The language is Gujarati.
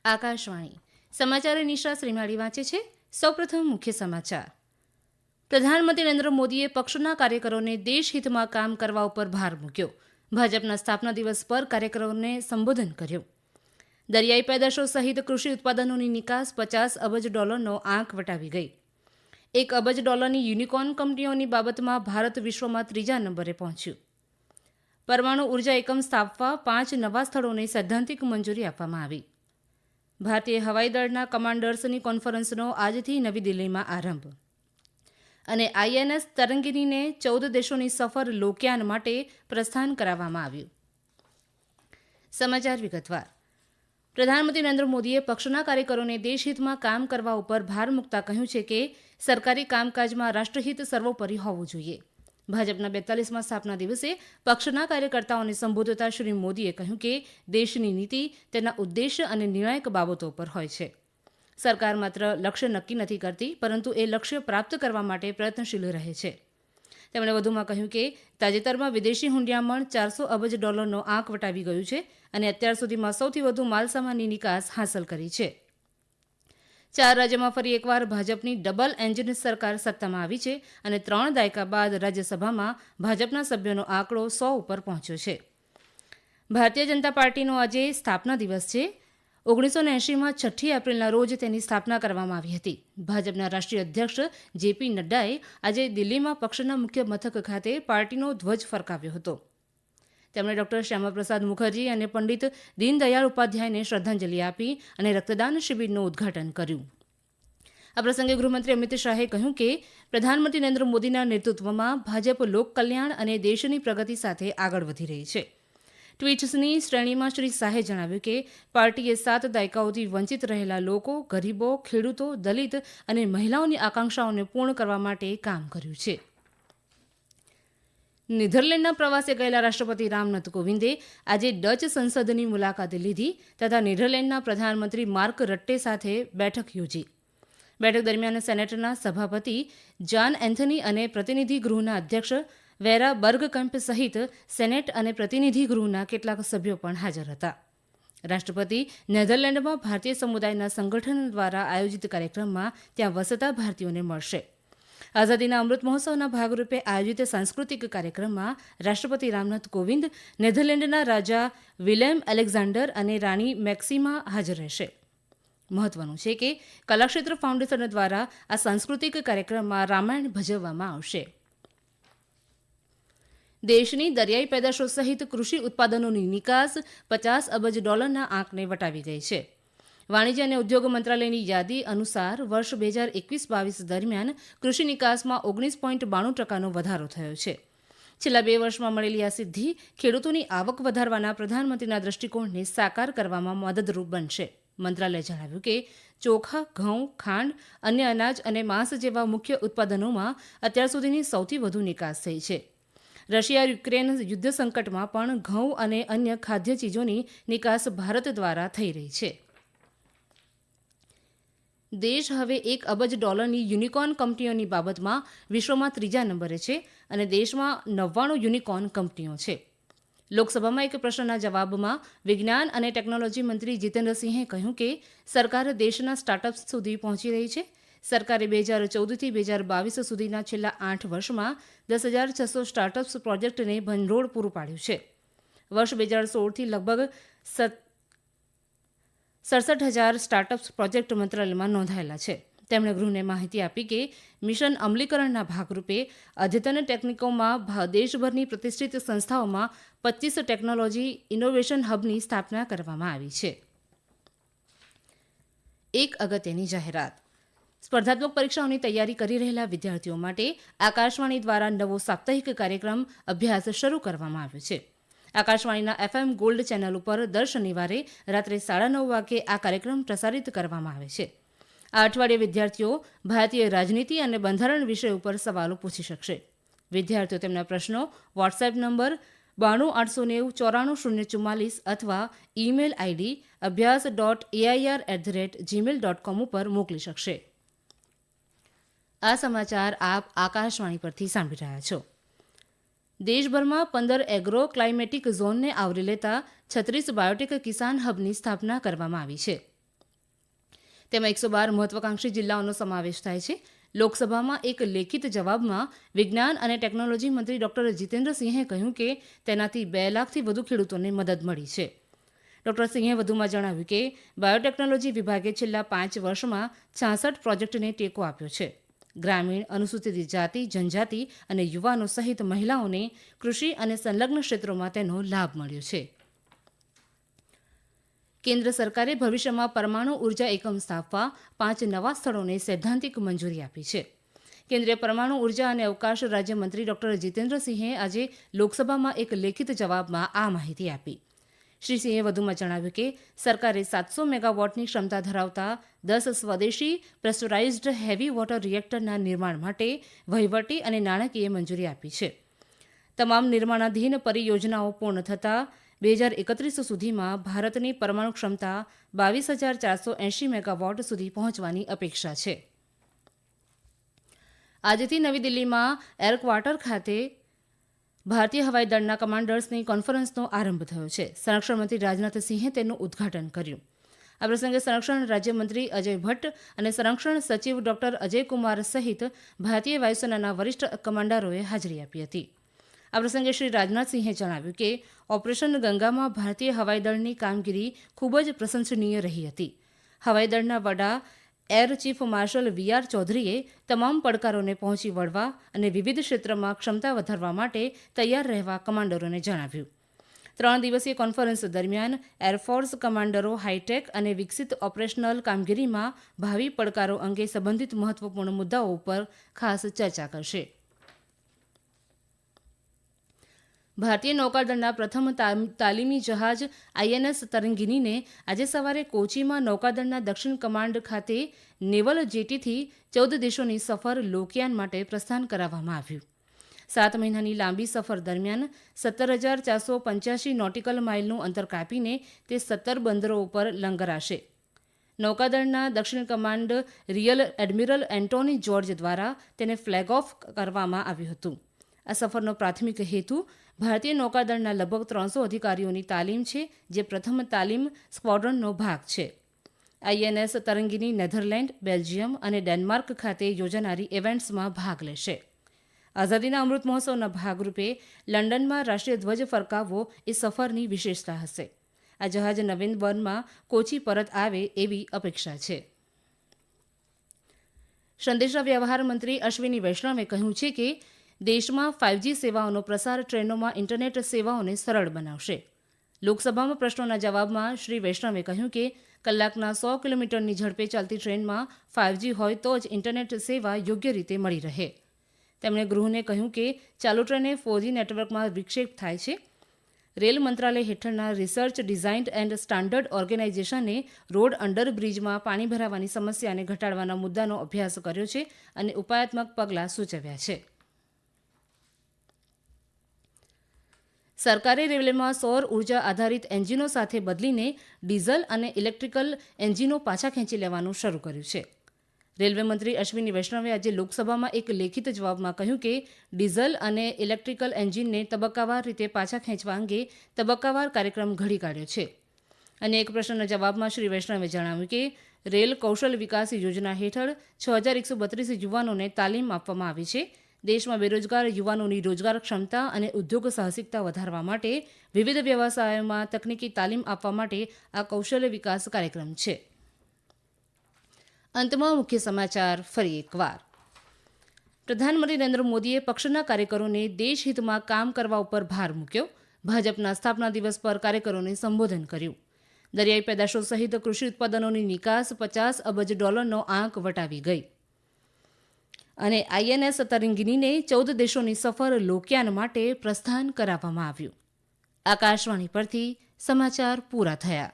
આકાશવાણી સમાચાર નિશા શ્રીમાળી વાંચે છે. સૌપ્રથમ મુખ્ય સમાચાર. પ્રધાનમંત્રી નરેન્દ્ર મોદીએ પક્ષના કાર્યકરોને દેશહિતમાં કામ કરવા ઉપર ભાર મૂક્યો. ભાજપના સ્થાપના દિવસ પર કાર્યકરોને સંબોધન કર્યું. દરિયાઈ પેદાશો સહિત કૃષિ ઉત્પાદનોની નિકાસ $50 અબજનો આંક વટાવી ગઈ. $1 અબજ યુનિકોર્ન કંપનીઓની બાબતમાં ભારત વિશ્વમાં 3જા નંબરે પહોંચ્યું. પરમાણુ ઉર્જા એકમ સ્થાપવા 5 નવા સ્થળોને સૈદ્ધાંતિક મંજૂરી આપવામાં આવી. ભારતીય હવાઈ દળના કમાન્ડર્સની કોન્ફરન્સનો આજથી નવી દિલ્હીમાં આરંભ. અને INS તરંગીણીને 14 દેશોની સફર લોકયાન માટે પ્રસ્થાન કરાવવામાં આવ્યું. સમાચાર વિગતવાર. પ્રધાનમંત્રી નરેન્દ્ર મોદીએ પક્ષના કાર્યકરોને દેશહિતમાં કામ કરવા ઉપર ભાર મૂકતા કહ્યું છે કે સરકારી કામકાજમાં રાષ્ટ્રહિત સર્વોપરી હોવું જોઈએ. ભાજપના 42મા સ્થાપના દિવસે પક્ષના કાર્યકર્તાઓને સંબોધતા શ્રી મોદીએ કહ્યું કે દેશની નીતિ તેના ઉદ્દેશ્ય અને નિર્ણાયક બાબતો પર હોય છે. સરકાર માત્ર લક્ષ્ય નક્કી નથી કરતી, પરંતુ એ લક્ષ્ય પ્રાપ્ત કરવા માટે પ્રયત્નશીલ રહે છે. તેમણે વધુમાં કહ્યું કે તાજેતરમાં વિદેશી હુંડિયામણ $400 અબજનો આંક વટાવી ગયું છે અને અત્યાર સુધીમાં સૌથી વધુ માલસામાનની નિકાસ હાંસલ કરી છે. 4 રાજ્યોમાં ફરી એકવાર ભાજપની ડબલ એન્જિન સરકાર સત્તામાં આવી છે અને 3 દાયકા બાદ રાજ્યસભામાં ભાજપના સભ્યોનો આંકડો 100 ઉપર પહોંચ્યો છે. ભારતીય જનતા પાર્ટીનો આજે સ્થાપના દિવસ છે. 1980માં 6 એપ્રિલના રોજ તેની સ્થાપના કરવામાં આવી હતી. ભાજપના રાષ્ટ્રીય અધ્યક્ષ JP નડ્ડાએ આજે દિલ્હીમાં પક્ષના મુખ્ય મથક ખાતે પાર્ટીનો ધ્વજ ફરકાવ્યો હતો. તેમણે ડોક્ટર શ્યામાપ્રસાદ મુખર્જી અને પંડિત દીનદયાળ ઉપાધ્યાયને શ્રદ્ધાંજલિ આપી અને રક્તદાન શિબિરનું ઉદ્ઘાટન કર્યું. આ પ્રસંગે ગૃહમંત્રી અમિત શાહે કહ્યું કે પ્રધાનમંત્રી નરેન્દ્ર મોદીના નેતૃત્વમાં ભાજપ લોકકલ્યાણ અને દેશની પ્રગતિ સાથે આગળ વધી રહી છે. ટ્વીટ્સની શ્રેણીમાં શ્રી શાહે જણાવ્યું કે પાર્ટીએ 7 દાયકાઓથી વંચિત રહેલા લોકો, ગરીબો, ખેડૂતો, દલિત અને મહિલાઓની આકાંક્ષાઓને પૂર્ણ કરવા માટે કામ કર્યું છે. નેધરલેન્ડના પ્રવાસે ગયેલા રાષ્ટ્રપતિ રામનાથ કોવિંદે આજે ડચ સંસદની મુલાકાત લીધી તથા નેધરલેન્ડના પ્રધાનમંત્રી માર્ક રટ્ટે સાથે બેઠક યોજી. બેઠક દરમિયાન સેનેટના સભાપતિ જાન એન્થની અને પ્રતિનિધિ ગૃહના અધ્યક્ષ વેરા બર્ગકમ્પ સહિત સેનેટ અને પ્રતિનિધિ ગૃહના કેટલાક સભ્યો પણ હાજર હતા. રાષ્ટ્રપતિ નેધરલેન્ડમાં ભારતીય સમુદાયના સંગઠન દ્વારા આયોજિત કાર્યક્રમમાં ત્યાં વસતા ભારતીયોને મળશે. આઝાદીના અમૃત મહોત્સવના ભાગરૂપે આયોજિત સાંસ્કૃતિક કાર્યક્રમમાં રાષ્ટ્રપતિ રામનાથ કોવિંદ, નેધરલેન્ડના રાજા વિલેમ એલેક્ઝાન્ડર અને રાણી મેક્સિમા હાજર રહેશે. મહત્વનું છે કે કલાક્ષેત્ર ફાઉન્ડેશન દ્વારા આ સાંસ્કૃતિક કાર્યક્રમમાં રામાયણ ભજવવામાં આવશે. દેશની દરિયાઈ પેદાશો સહિત કૃષિ ઉત્પાદનોની નિકાસ $50 અબજ આંકને વટાવી ગઈ છે. વાણિજ્ય અને ઉદ્યોગ મંત્રાલયની યાદી અનુસાર વર્ષ 2021-22 દરમિયાન કૃષિ નિકાસમાં 19.92% વધારો થયો છે. છેલ્લા 2 વર્ષમાં મળેલી આ સિદ્ધિ ખેડૂતોની આવક વધારવાના પ્રધાનમંત્રીના દૃષ્ટિકોણને સાકાર કરવામાં મદદરૂપ બનશે. મંત્રાલયે જણાવ્યું કે ચોખા, ઘઉં, ખાંડ, અન્ય અનાજ અને માંસ જેવા મુખ્ય ઉત્પાદનોમાં અત્યાર સુધીની સૌથી વધુ નિકાસ થઈ છે. રશિયા યુક્રેન યુદ્ધ સંકટમાં પણ ઘઉં અને અન્ય ખાદ્ય ચીજોની નિકાસ ભારત દ્વારા થઈ રહી છે. દેશ હવે $1 અબજ યુનિકોર્ન કંપનીઓની બાબતમાં વિશ્વમાં 3જા નંબરે છે અને દેશમાં 99 યુનિકોર્ન કંપનીઓ છે. લોકસભામાં એક પ્રશ્નના જવાબમાં વિજ્ઞાન અને ટેકનોલોજી મંત્રી જીતેન્દ્રસિંહે કહ્યું કે સરકાર દેશના સ્ટાર્ટઅપ્સ સુધી પહોંચી રહી છે. સરકારે 2014થી 2022 સુધીના છેલ્લા 8 વર્ષમાં 10,600 સ્ટાર્ટઅપ્સ પ્રોજેક્ટને ભંડોળ પૂરું પાડ્યું છે. વર્ષ 2016થી લગભગ 67,000 સ્ટાર્ટઅપ્સ પ્રોજેક્ટ મંત્રાલયમાં નોંધાયેલા છે. તેમણે ગૃહને માહિતી આપી કે મિશન અમલીકરણના ભાગરૂપે અદ્યતન ટેકનિકોમાં દેશભરની પ્રતિષ્ઠિત સંસ્થાઓમાં 25 ટેકનોલોજી ઇનોવેશન હબની સ્થાપના કરવામાં આવી છે. એક અગત્યની જાહેરાત. સ્પર્ધાત્મક પરીક્ષાઓની તૈયારી કરી રહેલા વિદ્યાર્થીઓ માટે આકાશવાણી દ્વારા નવો સાપ્તાહિક કાર્યક્રમ અભ્યાસ શરૂ કરવામાં આવ્યો છે. આકાશવાણીના FM ગોલ્ડ ચેનલ ઉપર દર શનિવારે રાત્રે 9:30 વાગ્યે આ કાર્યક્રમ પ્રસારિત કરવામાં આવે છે. આ અઠવાડિયે વિદ્યાર્થીઓ ભારતીય રાજનીતિ અને બંધારણ વિષય ઉપર સવાલો પૂછી શકશે. વિદ્યાર્થીઓ તેમના પ્રશ્નો વોટ્સએપ નંબર 9289944044 અથવા ઈમેલ આઈડી abhyas.air@gmail.com ઉપર મોકલી શકશે. આ સમાચાર આપ આકાશવાણી પરથી સાંભળી રહ્યા છો. દેશભરમાં 15 એગ્રો ક્લાઇમેટિક ઝોનને આવરી લેતા 36 બાયોટેક કિસાન હબની સ્થાપના કરવામાં આવી છે. તેમાં 112 મહત્વાકાંક્ષી જિલ્લાઓનો સમાવેશ થાય છે. લોકસભામાં એક લેખિત જવાબમાં વિજ્ઞાન અને ટેકનોલોજી મંત્રી ડોક્ટર જીતેન્દ્રસિંહે કહ્યું કે તેનાથી 2 લાખથી વધુ ખેડૂતોને મદદ મળી છે. ડોક્ટર સિંહે વધુમાં જણાવ્યું કે બાયોટેકનોલોજી વિભાગે છેલ્લા 5 વર્ષમાં 66 પ્રોજેક્ટને ટેકો આપ્યો છે. ગ્રામીણ, અનુસૂચિત જાતિ, જનજાતિ અને યુવાનો સહિત મહિલાઓને કૃષિ અને સંલગ્ન ક્ષેત્રોમાં તેનો લાભ મળ્યો છે. કેન્દ્ર સરકારે ભવિષ્યમાં પરમાણુ ઉર્જા એકમ સ્થાપવા 5 નવા સ્થળોને સૈદ્ધાંતિક મંજૂરી આપી છે. કેન્દ્રીય પરમાણુ ઉર્જા અને અવકાશ રાજ્યમંત્રી ડોક્ટર જીતેન્દ્રસિંહે આજે લોકસભામાં એક લેખિત જવાબમાં આ માહિતી આપી. શ્રી સિંહે વધુમાં જણાવ્યું કે સરકારે 700 મેગાવોટની ક્ષમતા ધરાવતા 10 સ્વદેશી પ્રેસ્ટરાઇઝ્ડ હેવી વોટર રિએક્ટરના નિર્માણ માટે વહીવટી અને નાણાકીય મંજૂરી આપી છે. તમામ નિર્માણાધીન પરિયોજનાઓ પૂર્ણ થતાં 2031 સુધીમાં ભારતની પરમાણુ ક્ષમતા 22,480 મેગાવોટ સુધી પહોંચવાની અપેક્ષા છે. આજથી નવી દિલ્હીમાં એરક્વાર્ટર ખાતે ભારતીય હવાઈ દળના કમાન્ડર્સની કોન્ફરન્સનો આરંભ થયો છે. સંરક્ષણ મંત્રી રાજનાથસિંહે તેનું ઉદ્ઘાટન કર્યું. આ પ્રસંગે સંરક્ષણ રાજ્યમંત્રી અજય ભટ્ટ અને સંરક્ષણ સચિવ ડોક્ટર અજયકુમાર સહિત ભારતીય વાયુસેનાના વરિષ્ઠ કમાન્ડરોએ હાજરી આપી હતી. આ પ્રસંગે શ્રી રાજનાથસિંહે જણાવ્યું કે ઓપરેશન ગંગામાં ભારતીય હવાઈ દળની કામગીરી ખૂબ જ પ્રશંસનીય રહી હતી. હવાઈ દળના વડા એર ચીફ માર્શલ વી.આર. ચૌધરીએ તમામ પડકારોને પહોંચી વળવા અને વિવિધ ક્ષેત્રમાં ક્ષમતા વધારવા માટે તૈયાર રહેવા કમાન્ડરોને જણાવ્યું. 3 દિવસીય કોન્ફરન્સ દરમિયાન એરફોર્સ કમાન્ડરો હાઈટેક અને વિકસિત ઓપરેશનલ કામગીરીમાં ભાવિ પડકારો અંગે સંબંધિત મહત્વપૂર્ણ મુદ્દાઓ ઉપર ખાસ ચર્ચા કરશે. ભારતીય નૌકાદળના પ્રથમ તાલીમી જહાજ આઈએનએસ તરંગીનીને આજે સવારે કોચીમાં નૌકાદળના દક્ષિણ કમાન્ડ ખાતે નેવલ જેટીથી 14 દેશોની સફર લોકયાન માટે પ્રસ્થાન કરાવવામાં આવ્યું. 7 મહિનાની લાંબી સફર દરમિયાન 17,485 નોટિકલ માઇલનું અંતર કાપીને તે 17 બંદરો ઉપર લંગરાશે. નૌકાદળના દક્ષિણ command rear admiral Antonie George દ્વારા તેને ફ્લેગ ઓફ કરવામાં આવ્યું હતું. આ સફરનો પ્રાથમિક હેતુ ભારતીય નૌકાદળના લગભગ 300 અધિકારીઓની તાલીમ છે, જે પ્રથમ તાલીમ સ્ક્વોડ્રનનો ભાગ છે. આઈએનએસ તરંગીની નેધરલેન્ડ, બેલ્જિયમ અને ડેનમાર્ક ખાતે યોજાનારી ઇવેન્ટ્સમાં ભાગ લેશે. આઝાદીના અમૃત મહોત્સવના ભાગરૂપે લંડનમાં રાષ્ટ્રીય ધ્વજ ફરકાવવો એ સફરની વિશેષતા હશે. આ જહાજ નવેમ્બરમાં કોચી પરત આવે એવી અપેક્ષા છે. સંદેશા વ્યવહાર મંત્રી અશ્વિની વૈષ્ણવે કહ્યું છે કે દેશમાં 5G સેવાઓનો પ્રસાર ટ્રેનોમાં ઇન્ટરનેટ સેવાઓને સરળ બનાવશે. લોકસભામાં પ્રશ્નોના જવાબમાં શ્રી વૈષ્ણવે કહ્યું કે કલાકના 100 કિલોમીટરની ઝડપે ચાલતી ટ્રેનમાં 5G હોય તો જ ઇન્ટરનેટ સેવા યોગ્ય રીતે મળી રહે. તેમણે ગૃહને કહ્યું કે ચાલુ ટ્રેને 4G નેટવર્કમાં વિક્ષેપ થાય છે. રેલ મંત્રાલય હેઠળના રિસર્ચ, ડિઝાઇન એન્ડ સ્ટાન્ડર્ડ ઓર્ગેનાઇઝેશને રોડ અંડરબ્રિજમાં પાણી ભરાવાની સમસ્યાને ઘટાડવાના મુદ્દાનો અભ્યાસ કર્યો છે અને ઉપાયાત્મક પગલાં સૂચવ્યા છે. સરકારે રેલવેમાં સૌર ઉર્જા આધારિત એન્જિનો સાથે બદલીને ડીઝલ અને ઇલેક્ટ્રિકલ એન્જિનો પાછા ખેંચી લેવાનું શરૂ કર્યું છે. રેલવે મંત્રી અશ્વિની વૈષ્ણવે આજે લોકસભામાં એક લેખિત જવાબમાં કહ્યું કે ડીઝલ અને ઇલેક્ટ્રિકલ એન્જિનને તબક્કાવાર રીતે પાછા ખેંચવા અંગે તબક્કાવાર કાર્યક્રમ ઘડી કાઢ્યો છે. અને એક પ્રશ્નના જવાબમાં શ્રી વૈષ્ણવે જણાવ્યું કે રેલ કૌશલ વિકાસ યોજના હેઠળ 6,132 યુવાનોને તાલીમ આપવામાં આવી છે. દેશમાં બેરોજગાર યુવાનોની રોજગાર ક્ષમતા અને ઉદ્યોગ સાહસિકતા વધારવા માટે વિવિધ વ્યવસાયોમાં તકનીકી તાલીમ આપવા માટે આ કૌશલ્ય વિકાસ કાર્યક્રમ છે. અંતમાં મુખ્ય સમાચાર ફરી એકવાર. પ્રધાનમંત્રી નરેન્દ્ર મોદીએ પક્ષના કાર્યકરોને દેશહિતમાં કામ કરવા ઉપર ભાર મૂક્યો. ભાજપના સ્થાપના દિવસ પર કાર્યકરોને સંબોધન કર્યું. દરિયાઈ પેદાશો સહિત કૃષિ ઉત્પાદનોની નિકાસ $50 અબજ આંક વટાવી ગઈ. અને આઈએનએસ તરંગીનીને 14 દેશોની સફર લોકયાન માટે પ્રસ્થાન કરાવવામાં આવ્યું. આકાશવાણી પરથી સમાચાર પૂરા થયા.